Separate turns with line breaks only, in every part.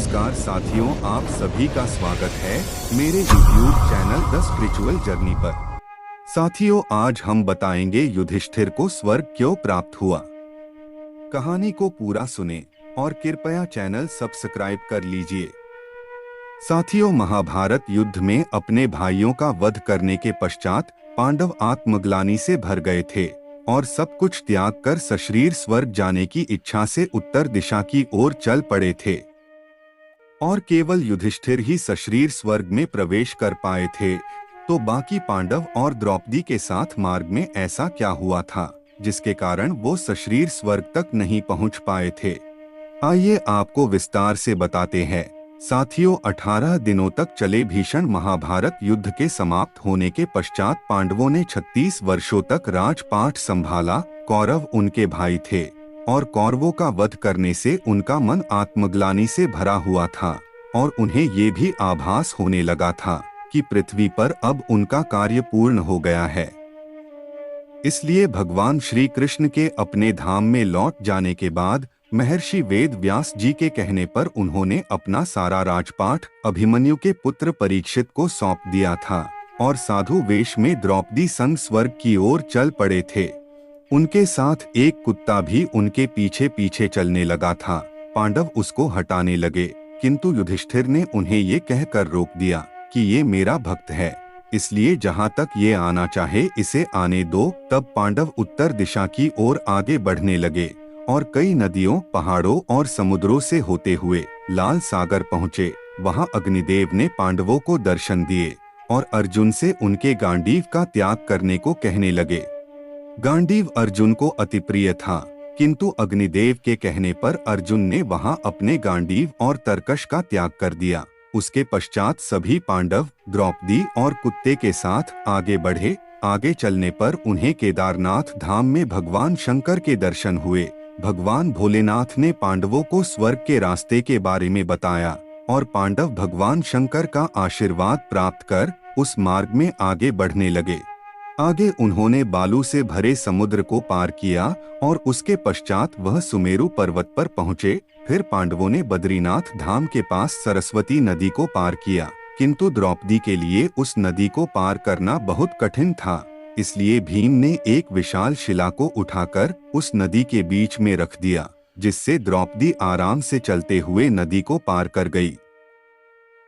नमस्कार साथियों, आप सभी का स्वागत है मेरे YouTube channel the spiritual journey पर। साथियों, आज हम बताएंगे युधिष्ठिर को स्वर्ग क्यों प्राप्त हुआ। कहानी को पूरा सुने और कृपया चैनल सब्सक्राइब कर लीजिए। साथियों, महाभारत युद्ध में अपने भाइयों का वध करने के पश्चात पांडव आत्मग्लानि से भर गए थे और सब कुछ त्याग कर सशरीर स्वर्ग जाने की इच्छा से उत्तर दिशा की ओर चल पड़े थे। और केवल युधिष्ठिर ही सशरीर स्वर्ग में प्रवेश कर पाए थे, तो बाकी पांडव और द्रौपदी के साथ मार्ग में ऐसा क्या हुआ था जिसके कारण वो सशरीर स्वर्ग तक नहीं पहुंच पाए थे। आइए आपको विस्तार से बताते हैं। साथियों, 18 दिनों तक चले भीषण महाभारत युद्ध के समाप्त होने के पश्चात पांडवों ने 36 वर्षों तक राजपाट संभाला। कौरव उनके भाई थे और कौरवों का वध करने से उनका मन आत्मग्लानि से भरा हुआ था और उन्हें ये भी आभास होने लगा था कि पृथ्वी पर अब उनका कार्य पूर्ण हो गया है। इसलिए भगवान श्री कृष्ण के अपने धाम में लौट जाने के बाद महर्षि वेद व्यास जी के कहने पर उन्होंने अपना सारा राजपाट अभिमन्यु के पुत्र परीक्षित को सौंप दिया था और साधु वेश में द्रौपदी संग स्वर्ग की ओर चल पड़े थे। उनके साथ एक कुत्ता भी उनके पीछे पीछे चलने लगा था। पांडव उसको हटाने लगे, किंतु युधिष्ठिर ने उन्हें ये कहकर रोक दिया कि ये मेरा भक्त है, इसलिए जहाँ तक ये आना चाहे इसे आने दो। तब पांडव उत्तर दिशा की ओर आगे बढ़ने लगे और कई नदियों, पहाड़ों और समुद्रों से होते हुए लाल सागर पहुँचे। वहाँ अग्निदेव ने पांडवों को दर्शन दिए और अर्जुन से उनके गांडीव का त्याग करने को कहने लगे। गांडीव अर्जुन को अति प्रिय था, किंतु अग्निदेव के कहने पर अर्जुन ने वहां अपने गांडीव और तरकश का त्याग कर दिया। उसके पश्चात सभी पांडव द्रौपदी और कुत्ते के साथ आगे बढ़े। आगे चलने पर उन्हें केदारनाथ धाम में भगवान शंकर के दर्शन हुए। भगवान भोलेनाथ ने पांडवों को स्वर्ग के रास्ते के बारे में बताया और पांडव भगवान शंकर का आशीर्वाद प्राप्त कर उस मार्ग में आगे बढ़ने लगे। आगे उन्होंने बालू से भरे समुद्र को पार किया और उसके पश्चात वह सुमेरु पर्वत पर पहुँचे। फिर पांडवों ने बद्रीनाथ धाम के पास सरस्वती नदी को पार किया, किंतु द्रौपदी के लिए उस नदी को पार करना बहुत कठिन था। इसलिए भीम ने एक विशाल शिला को उठाकर उस नदी के बीच में रख दिया, जिससे द्रौपदी आराम से चलते हुए नदी को पार कर गई।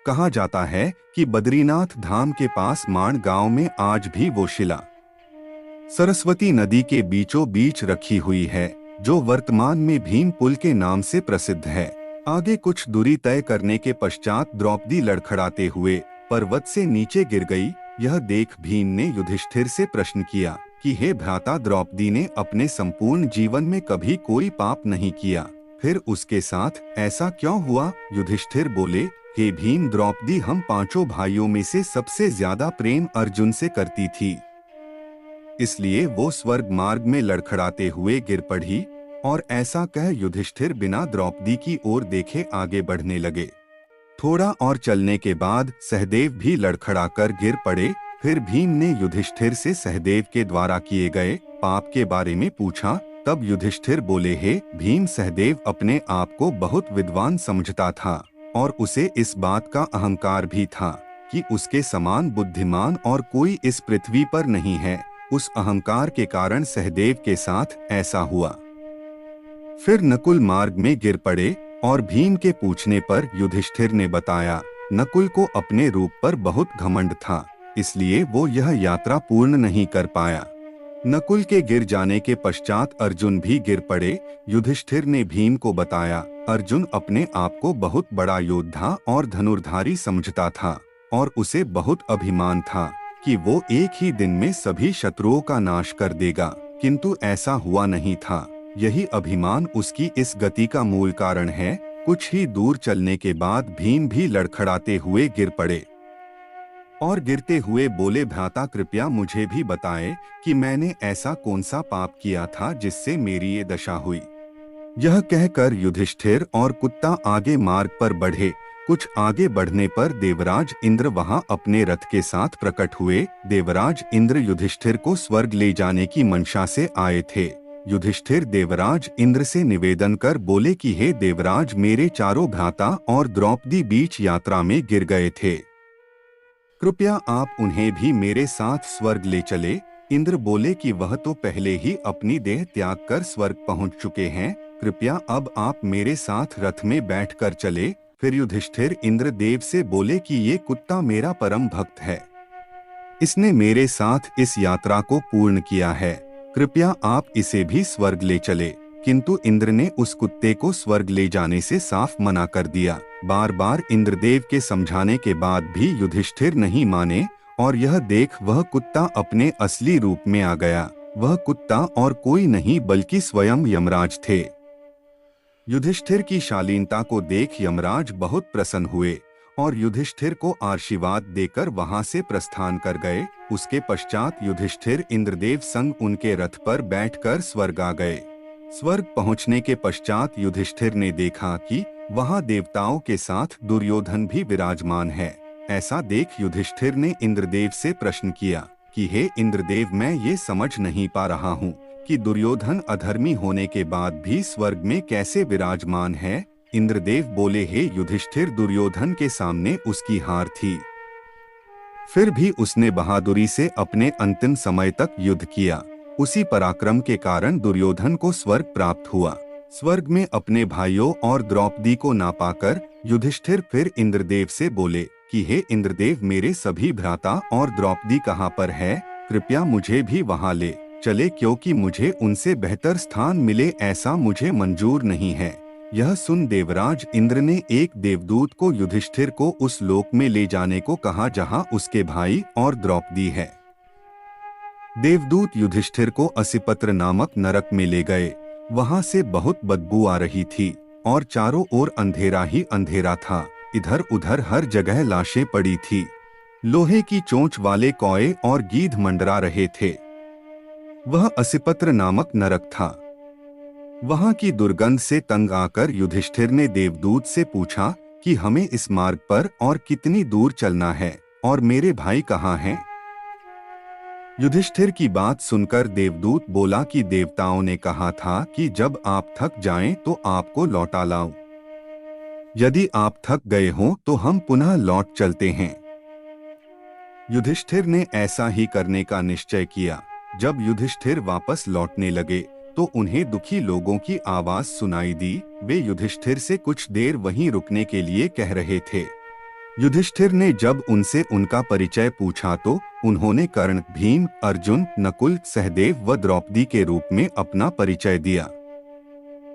कहा जाता है कि बद्रीनाथ धाम के पास माण गांव में आज भी वो शिला सरस्वती नदी के बीचों बीच रखी हुई है, जो वर्तमान में भीम पुल के नाम से प्रसिद्ध है। आगे कुछ दूरी तय करने के पश्चात द्रौपदी लड़खड़ाते हुए पर्वत से नीचे गिर गई। यह देख भीम ने युधिष्ठिर से प्रश्न किया कि हे भ्राता, द्रौपदी ने अपने संपूर्ण जीवन में कभी कोई पाप नहीं किया, फिर उसके साथ ऐसा क्यों हुआ? युधिष्ठिर बोले, हे भीम, द्रौपदी हम पांचों भाइयों में से सबसे ज्यादा प्रेम अर्जुन से करती थी, इसलिए वो स्वर्ग मार्ग में लड़खड़ाते हुए गिर पड़ी। और ऐसा कह युधिष्ठिर बिना द्रौपदी की ओर देखे आगे बढ़ने लगे। थोड़ा और चलने के बाद सहदेव भी लड़खड़ाकर गिर पड़े। फिर भीम ने युधिष्ठिर से सहदेव के द्वारा किए गए पाप के बारे में पूछा। तब युधिष्ठिर बोले, हे भीम, सहदेव अपने आप को बहुत विद्वान समझता था और उसे इस बात का अहंकार भी था कि उसके समान बुद्धिमान और कोई इस पृथ्वी पर नहीं है। उस अहंकार के कारण सहदेव के साथ ऐसा हुआ। फिर नकुल मार्ग में गिर पड़े और भीम के पूछने पर युधिष्ठिर ने बताया, नकुल को अपने रूप पर बहुत घमंड था, इसलिए वो यह यात्रा पूर्ण नहीं कर पाया। नकुल के गिर जाने के पश्चात अर्जुन भी गिर पड़े। युधिष्ठिर ने भीम को बताया, अर्जुन अपने आप को बहुत बड़ा योद्धा और धनुर्धारी समझता था और उसे बहुत अभिमान था कि वो एक ही दिन में सभी शत्रुओं का नाश कर देगा, किंतु ऐसा हुआ नहीं था। यही अभिमान उसकी इस गति का मूल कारण है। कुछ ही दूर चलने के बाद भीम भी लड़खड़ाते हुए गिर पड़े और गिरते हुए बोले, भ्राता कृपया मुझे भी बताएं कि मैंने ऐसा कौन सा पाप किया था जिससे मेरी ये दशा हुई। यह कहकर युधिष्ठिर और कुत्ता आगे मार्ग पर बढ़े। कुछ आगे बढ़ने पर देवराज इंद्र वहां अपने रथ के साथ प्रकट हुए। देवराज इंद्र युधिष्ठिर को स्वर्ग ले जाने की मंशा से आए थे। युधिष्ठिर देवराज इंद्र से निवेदन कर बोले कि हे देवराज, मेरे चारों भ्राता और द्रौपदी बीच यात्रा में गिर गए थे, कृपया आप उन्हें भी मेरे साथ स्वर्ग ले चले। इंद्र बोले कि वह तो पहले ही अपनी देह त्याग कर स्वर्ग पहुंच चुके हैं, कृपया अब आप मेरे साथ रथ में बैठकर चले। फिर युधिष्ठिर इंद्रदेव से बोले कि ये कुत्ता मेरा परम भक्त है, इसने मेरे साथ इस यात्रा को पूर्ण किया है, कृपया आप इसे भी स्वर्ग ले चले। किंतु इंद्र ने उस कुत्ते को स्वर्ग ले जाने से साफ मना कर दिया। बार बार इंद्रदेव के समझाने के बाद भी युधिष्ठिर नहीं माने और यह देख वह कुत्ता अपने असली रूप में आ गया। वह कुत्ता और कोई नहीं बल्कि स्वयं यमराज थे। युधिष्ठिर की शालीनता को देख यमराज बहुत प्रसन्न हुए और युधिष्ठिर को आशीर्वाद देकर वहां से प्रस्थान कर गए। उसके पश्चात युधिष्ठिर इंद्रदेव संग उनके रथ पर बैठकर स्वर्ग आ गए। स्वर्ग पहुंचने के पश्चात युधिष्ठिर ने देखा कि वहां देवताओं के साथ दुर्योधन भी विराजमान है। ऐसा देख युधिष्ठिर ने इंद्रदेव से प्रश्न किया कि हे इंद्रदेव, मैं ये समझ नहीं पा रहा हूँ कि दुर्योधन अधर्मी होने के बाद भी स्वर्ग में कैसे विराजमान है। इंद्रदेव बोले, हे युधिष्ठिर, दुर्योधन के सामने उसकी हार थी, फिर भी उसने बहादुरी से अपने अंतिम समय तक युद्ध किया। उसी पराक्रम के कारण दुर्योधन को स्वर्ग प्राप्त हुआ। स्वर्ग में अपने भाइयों और द्रौपदी को ना पाकर युधिष्ठिर फिर इंद्रदेव से बोले कि हे इंद्रदेव, मेरे सभी भ्राता और द्रौपदी कहाँ पर है, कृपया मुझे भी वहाँ ले चले, क्योंकि मुझे उनसे बेहतर स्थान मिले ऐसा मुझे मंजूर नहीं है। यह सुन देवराज इंद्र ने एक देवदूत को युधिष्ठिर को उस लोक में ले जाने को कहा जहाँ उसके भाई और द्रौपदी है। देवदूत युधिष्ठिर को असिपत्र नामक नरक में ले गए। वहां से बहुत बदबू आ रही थी और चारों ओर अंधेरा ही अंधेरा था। इधर उधर हर जगह लाशें पड़ी थी। लोहे की चोंच वाले कौए और गीध मंडरा रहे थे। वह असिपत्र नामक नरक था। वहां की दुर्गंध से तंग आकर युधिष्ठिर ने देवदूत से पूछा कि हमें इस मार्ग पर और कितनी दूर चलना है और मेरे भाई कहाँ हैं? युधिष्ठिर की बात सुनकर देवदूत बोला कि देवताओं ने कहा था कि जब आप थक जाएं तो आपको लौटा लाऊं। यदि आप थक गए हों तो हम पुनः लौट चलते हैं। युधिष्ठिर ने ऐसा ही करने का निश्चय किया। जब युधिष्ठिर वापस लौटने लगे तो उन्हें दुखी लोगों की आवाज सुनाई दी। वे युधिष्ठिर से कुछ देर वहीं रुकने के लिए कह रहे थे। युधिष्ठिर ने जब उनसे उनका परिचय पूछा तो उन्होंने कर्ण, भीम, अर्जुन, नकुल, सहदेव व द्रौपदी के रूप में अपना परिचय दिया।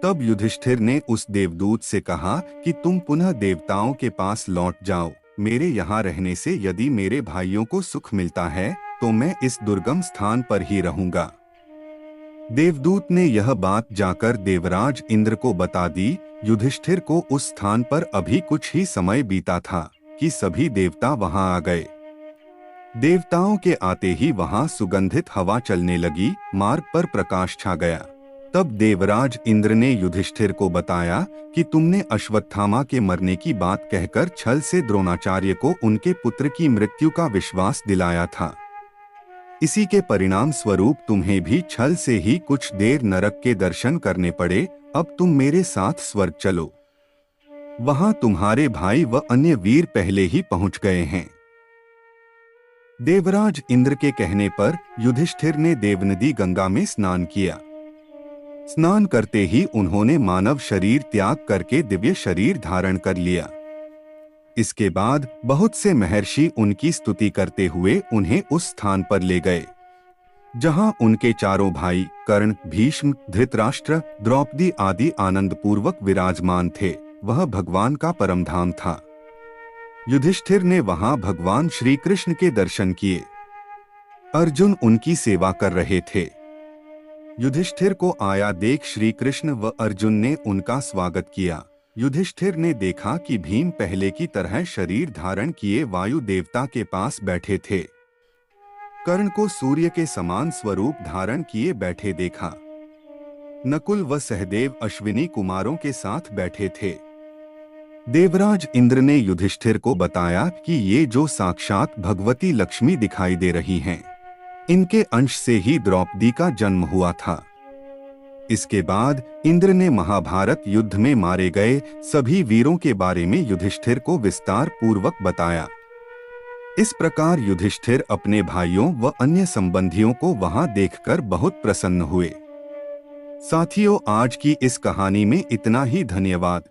तब युधिष्ठिर ने उस देवदूत से कहा कि तुम पुनः देवताओं के पास लौट जाओ। मेरे यहाँ रहने से यदि मेरे भाइयों को सुख मिलता है तो मैं इस दुर्गम स्थान पर ही रहूंगा। देवदूत ने यह बात जाकर देवराज इंद्र को बता दी। युधिष्ठिर को उस स्थान पर अभी कुछ ही समय बीता था कि सभी देवता वहां आ गए। देवताओं के आते ही वहां सुगंधित हवा चलने लगी, मार्ग पर प्रकाश छा गया। तब देवराज इंद्र ने युधिष्ठिर को बताया कि तुमने अश्वत्थामा के मरने की बात कहकर छल से द्रोणाचार्य को उनके पुत्र की मृत्यु का विश्वास दिलाया था। इसी के परिणाम स्वरूप तुम्हें भी छल से ही कुछ देर नरक के दर्शन करने पड़े। अब तुम मेरे साथ स्वर्ग चलो, वहां तुम्हारे भाई व अन्य वीर पहले ही पहुंच गए हैं। देवराज इंद्र के कहने पर युधिष्ठिर ने देवनदी गंगा में स्नान किया। स्नान करते ही उन्होंने मानव शरीर त्याग करके दिव्य शरीर धारण कर लिया। इसके बाद बहुत से महर्षि उनकी स्तुति करते हुए उन्हें उस स्थान पर ले गए जहां उनके चारों भाई कर्ण, भीष्म, धृतराष्ट्र, द्रौपदी आदि आनंद पूर्वक विराजमान थे। वह भगवान का परम धाम था। युधिष्ठिर ने वहां भगवान श्री कृष्ण के दर्शन किए। अर्जुन उनकी सेवा कर रहे थे। युधिष्ठिर को आया देख श्री कृष्ण व अर्जुन ने उनका स्वागत किया। युधिष्ठिर ने देखा कि भीम पहले की तरह शरीर धारण किए वायु देवता के पास बैठे थे। कर्ण को सूर्य के समान स्वरूप धारण किए बैठे देखा। नकुल व सहदेव अश्विनी कुमारों के साथ बैठे थे। देवराज इंद्र ने युधिष्ठिर को बताया कि ये जो साक्षात भगवती लक्ष्मी दिखाई दे रही हैं, इनके अंश से ही द्रौपदी का जन्म हुआ था। इसके बाद इंद्र ने महाभारत युद्ध में मारे गए सभी वीरों के बारे में युधिष्ठिर को विस्तार पूर्वक बताया। इस प्रकार युधिष्ठिर अपने भाइयों व अन्य संबंधियों को वहां देखकर बहुत प्रसन्न हुए। साथियों, आज की इस कहानी में इतना ही। धन्यवाद।